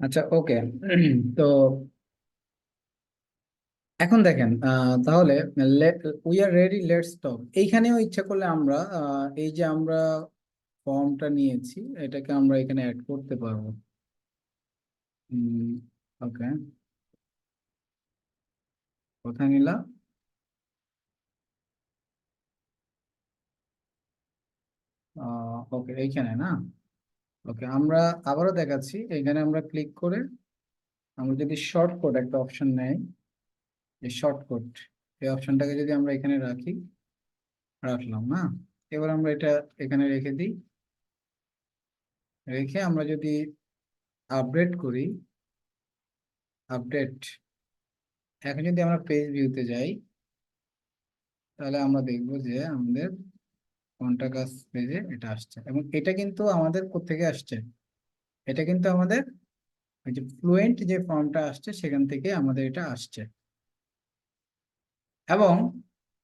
আচ্ছা, ওকে। তো এখন দেখেন, তাহলে we are ready, let's talk. এইখানেও ইচ্ছা করলে আমরা এই যে আমরা ফর্মটা নিয়েছি, এটাকে আমরা এখানে অ্যাড করতে পারবো। ওকে, কোথায় নিলাম? ওকে, এইখানে না? ওকে, আমরা আবারও দেখাচ্ছি। এখানে আমরা ক্লিক করে আমরা যদি শর্টকাট একটা অপশন নেই, এই শর্টকাট, এই অপশনটাকে যদি আমরা এখানে রাখি, রাখলাম না? এবার আমরা এটা এখানে রেখে দিই। রেখে আমরা যদি আপডেট করি, আপডেট, এখন যদি আমরা পেজ ভিউতে যাই, তাহলে আমরা দেখবো যে আমাদের কন্টাক্ট আস পেজে এটা আসছে। এবং এটা কিন্তু আমাদের কোত্থেকে আসছে? এটা কিন্তু আমাদের ওই যে ফ্লুয়েন্ট যে ফর্মটা আসছে সেখান থেকে আমাদের এটা আসছে। এবং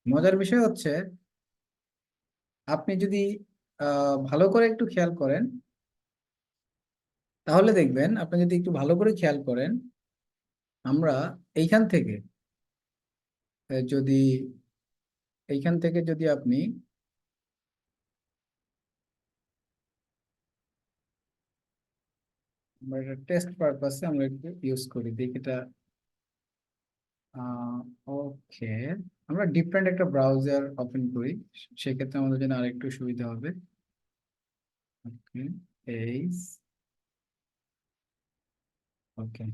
মজার বিষয় হচ্ছে, আপনি যদি ভালো করে একটু খেয়াল করেন, তাহলে দেখবেন, আপনি যদি একটু ভালো করে খেয়াল করেন, আমরা এইখান থেকে যদি আপনি আমরা এটা টেস্ট পারপাসে আমরা একটু ইউজ করি, দেখি এটা। ওকে, আমরা ডিফারেন্ট একটা ব্রাউজার ওপেন করি, সেক্ষেত্রে আমাদের জন্য আরেকটু সুবিধা হবে। ওকে, এই, ওকে,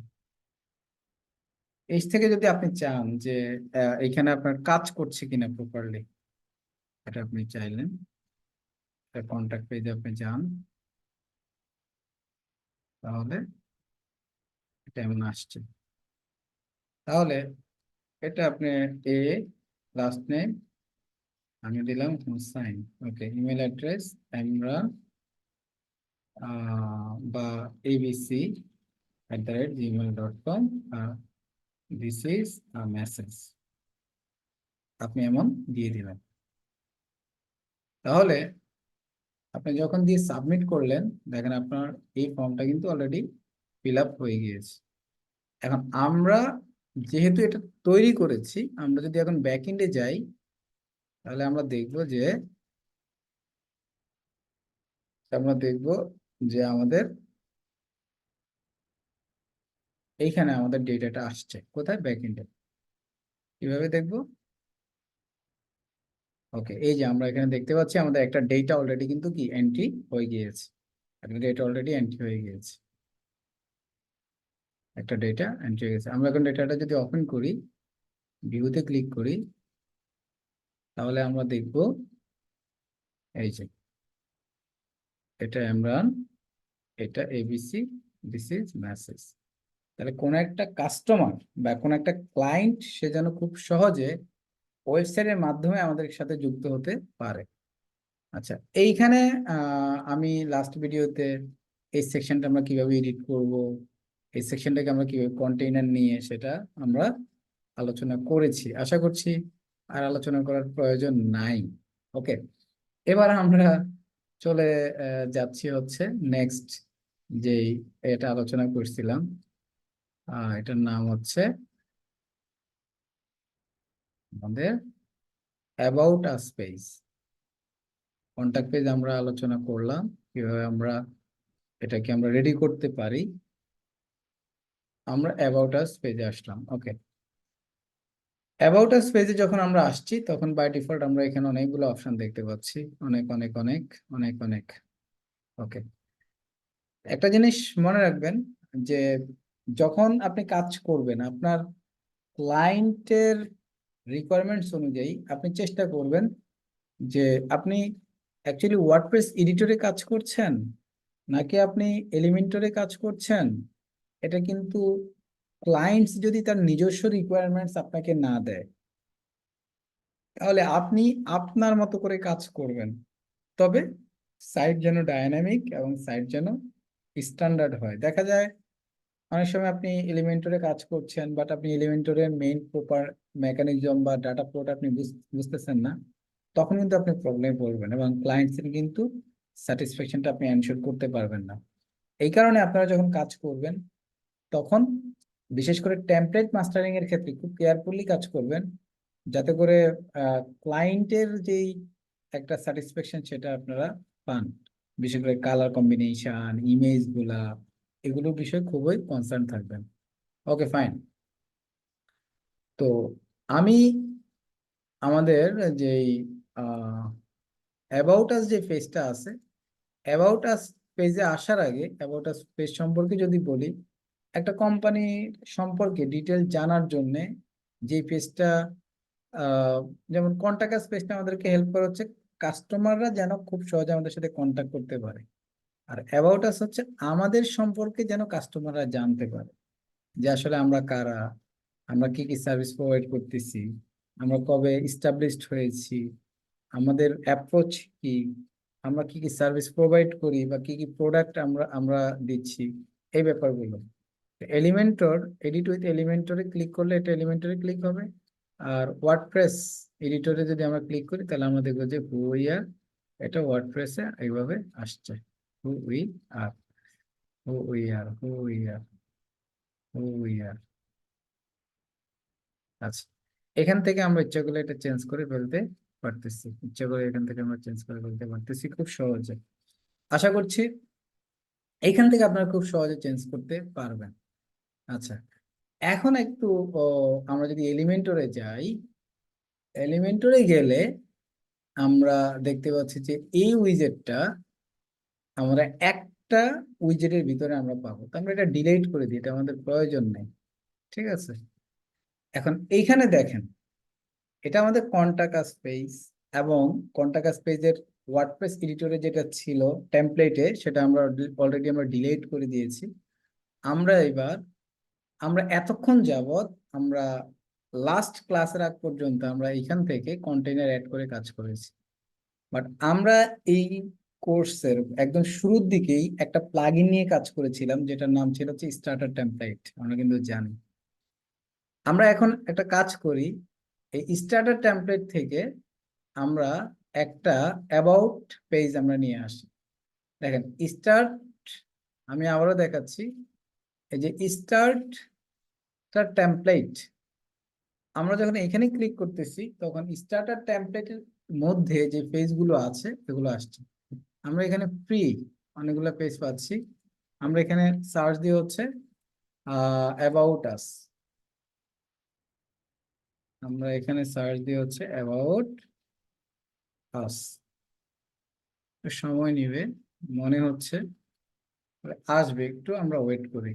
এই থেকে যদি আপনি চান যে এখানে আপনার কাজ করছে কিনা প্রপারলি, এটা আপনি চাইলেন, কন্ট্যাক্ট পেজে আপনি যান, তাহলে এটা এমন আসছে। তাহলে এটা আপনি এ, লাস্ট নেম আমি দিলাম হুসাইন, ওকে, ইমেল অ্যাড্রেস আমরা বা abc@gmail.com, দিস ইজ মেসেজ, আপনি এমন দিয়ে দিবেন। তাহলে আপনি যখন দিয়ে সাবমিট করলেন, দেখেন আপনার এই ফর্মটা কিন্তু অলরেডি ফিল আপ হয়ে গিয়েছে। এখন আমরা যেহেতু এটা তৈরি করেছি, আমরা যদি এখন ব্যাকএন্ডে যাই, তাহলে আমরা দেখব যে আমাদের এইখানে আমাদের ডেটাটা আসছে কোথায়? ব্যাকএন্ডে। কিভাবে দেখবো? ওকে, এই যে আমরা এখানে দেখতে পাচ্ছি আমাদের একটা ডেটা অলরেডি কিন্তু কি এন্ট্রি হয়ে গিয়েছে। একটা ডেটা অলরেডি এন্ট্রি হয়ে গিয়েছে। একটা ডেটা এন্ট্রি হয়ে গেছে। আমরা এখন ডেটাটা যদি ওপেন করি, ভিউতে ক্লিক করি, তাহলে আমরা দেখব এই যে এটা ইমরান, এটা এবিসি, দিস ইজ মেসেজ। তাহলে কোন একটা কাস্টমার বা কোন একটা ক্লায়েন্ট সে যেন খুব সহজে ওয়েবসাইটের মাধ্যমে আমাদের সাথে যুক্ত হতে পারে। আচ্ছা, এইখানে আমি লাস্ট ভিডিওতে এই সেকশনটা আমরা কিভাবে এডিট করব, এই সেকশনটাকে আমরা কিভাবে কন্টেইনার নিয়ে সেটা আমরা আলোচনা করেছি। আশা করছি আর আলোচনা করার প্রয়োজন নাই। ওকে, এবার আমরা চলে যাচ্ছি হচ্ছে নেক্সট যেই এটা আলোচনা করছিলাম, এটার নাম হচ্ছে আমাদের about us page. Contact page আমরা আলোচনা করলাম, কিভাবে আমরা এটাকে আমরা রেডি করতে পারি। আমরা অ্যাবাউট আস পেজে আসলাম। ওকে, অ্যাবাউট আস পেজে যখন আমরা আসছি, তখন বাই ডিফল্ট আমরা এখানে অনেকগুলো অপশন দেখতে পাচ্ছি, অনেক অনেক অনেক অনেক অনেক। ওকে, একটা জিনিস মনে রাখবেন, যে যখন আপনি কাজ করবেন আপনার ক্লায়েন্টের রিকোয়ারমেন্টস অনুযায়ী, আপনি চেষ্টা করবেন যে আপনি অ্যাকচুয়ালি ওয়ার্ডপ্রেস এডিটরে কাজ করছেন নাকি আপনি এলিমেন্টরে কাজ করছেন। এটা কিন্তু ক্লায়েন্টস যদি তার নিজস্ব রিকোয়ারমেন্টস আপনাকে না দেয়, তাহলে আপনি আপনার মতো করে কাজ করবেন। তবে সাইট যেন ডায়নামিক এবং সাইট যেন স্ট্যান্ডার্ড হয়। দেখা যায় অনেক সময় আপনি এলিমেন্টরে কাজ করছেন, বাট আপনি এলিমেন্টরের মেইন প্রপার মেকানিজম বা ডাটা ফ্লোটা আপনি বুঝতেছেন না, তখন কিন্তু আপনি প্রবলেমে পড়বেন এবং ক্লায়েন্টসের কিন্তু স্যাটিসফ্যাকশনটা আপনি এনশিওর করতে পারবেন না। এই কারণে আপনারা যখন কাজ করবেন, তখন বিশেষ করে টেমপ্লেট মাস্টারিং এর ক্ষেত্রে খুব কেয়ারফুলি কাজ করবেন, যাতে করে ক্লায়েন্টের যেই একটা স্যাটিসফ্যাকশন সেটা আপনারা পান। বিশেষ করে কালার কম্বিনেশন, ইমেজ গুলা, এগুলো বিষয়ে খুবই কনসার্ন থাকবেন। ওকে, ফাইন। তো আমি আমাদের যেই অ্যাবাউট আস যে পেজটা আছে, অ্যাবাউট আস পেজে আসার আগে অ্যাবাউট আস পেজ সম্পর্কে যদি বলি, একটা কোম্পানি সম্পর্কে ডিটেল জানার জন্য যে পেজটা, যেমন কন্টাক্ট আস পেজটা আমাদেরকে হেল্প করে হচ্ছে কাস্টমাররা যেন খুব সহজে আমাদের সাথে কন্টাক্ট করতে পারে। আর অ্যাবাউট আস হচ্ছে আমাদের সম্পর্কে যেন কাস্টমাররা জানতে পারে, যে আসলে আমরা কারা, আমরা কি কি সার্ভিস প্রোভাইড করতেছি, আমরা কবে ইস্টাবলিশড হয়েছি, আমাদের অ্যাপ্রোচ কি, আমরা কি কি সার্ভিস প্রোভাইড করি বা কি কি প্রোডাক্ট আমরা আমরা দিচ্ছি, এই ব্যাপারগুলো। এলিমেন্টর, এডিট উইথ এলিমেন্টরে ক্লিক করলে এটা এলিমেন্টরে ক্লিক হবে। আর ওয়ার্ডপ্রেস এডিটরে যদি আমরা ক্লিক করি তাহলে আমরা দেখবো যে হু উই আর, এটা ওয়ার্ডপ্রেসে এইভাবে আসছে। Who we are, who we are, who we are, who we are. আচ্ছা, এখান থেকে আমরা ইচ্ছা করলে এটা চেঞ্জ করে ফেলতে পারতেছি, ইচ্ছা করে এখান থেকে আমরা চেঞ্জ করে ফেলতে পারতেছি খুব সহজে। আশা করছি এখান থেকে আপনারা খুব সহজে চেঞ্জ করতে পারবেন। আচ্ছা, এখন একটু ও, আমরা যদি এলিমেন্টরে যাই, এলিমেন্টরে গেলে আমরা দেখতে পাচ্ছি যে এই উইজেটটা আমরা একটা উইজেটের ভিতরে আমরা পাবো, তো আমরা এটা ডিলিট করে দিই, এটা আমাদের প্রয়োজন নেই। ঠিক আছে, এখন এইখানে দেখেন, এটা আমাদের কন্টাক্ট আস পেজ, এবং কন্টাক্ট আস পেজের ওয়ার্ডপ্রেস এডিটরে যেটা ছিল টেমপ্লেটে, সেটা আমরা অলরেডি আমরা ডিলিট করে দিয়েছি। আমরা এবার, আমরা এতক্ষণ যাবত আমরা লাস্ট ক্লাসের আগ পর্যন্ত আমরা এখান থেকে কন্টেইনার অ্যাড করে কাজ করেছি। বাট আমরা এই কোর্সের একদম শুরুর দিকেই একটা প্লাগইন নিয়ে কাজ করেছিলাম, যেটার নাম ছিল হচ্ছে স্টার্টার টেমপ্লেট, আমরা কিন্তু জানি। আমরা এখন একটা কাজ করি, এই স্টার্টার টেমপ্লেট থেকে আমরা একটা অ্যাবাউট পেজ আমরা নিয়ে আসি। দেখেন স্টার্ট, আমি আবারও দেখাচ্ছি, এই যে স্টার্ট টেমপ্লেট, আমরা যখন এখানে ক্লিক করতেছি তখন স্টার্টার টেমপ্লেটের মধ্যে যে পেজগুলো আছে এগুলো আসছে। আমরা এখানে ফ্রি অনেকগুলো পেজ পাচ্ছি, আমরা এখানে সার্চ দিয়ে হচ্ছে অ্যাবাউট আস, আমরা এখানে সার্চ দিয়ে হচ্ছে অ্যাবাউট আস, সময় নিবে মনে হচ্ছে, আসবে, একটু আমরা ওয়েট করি।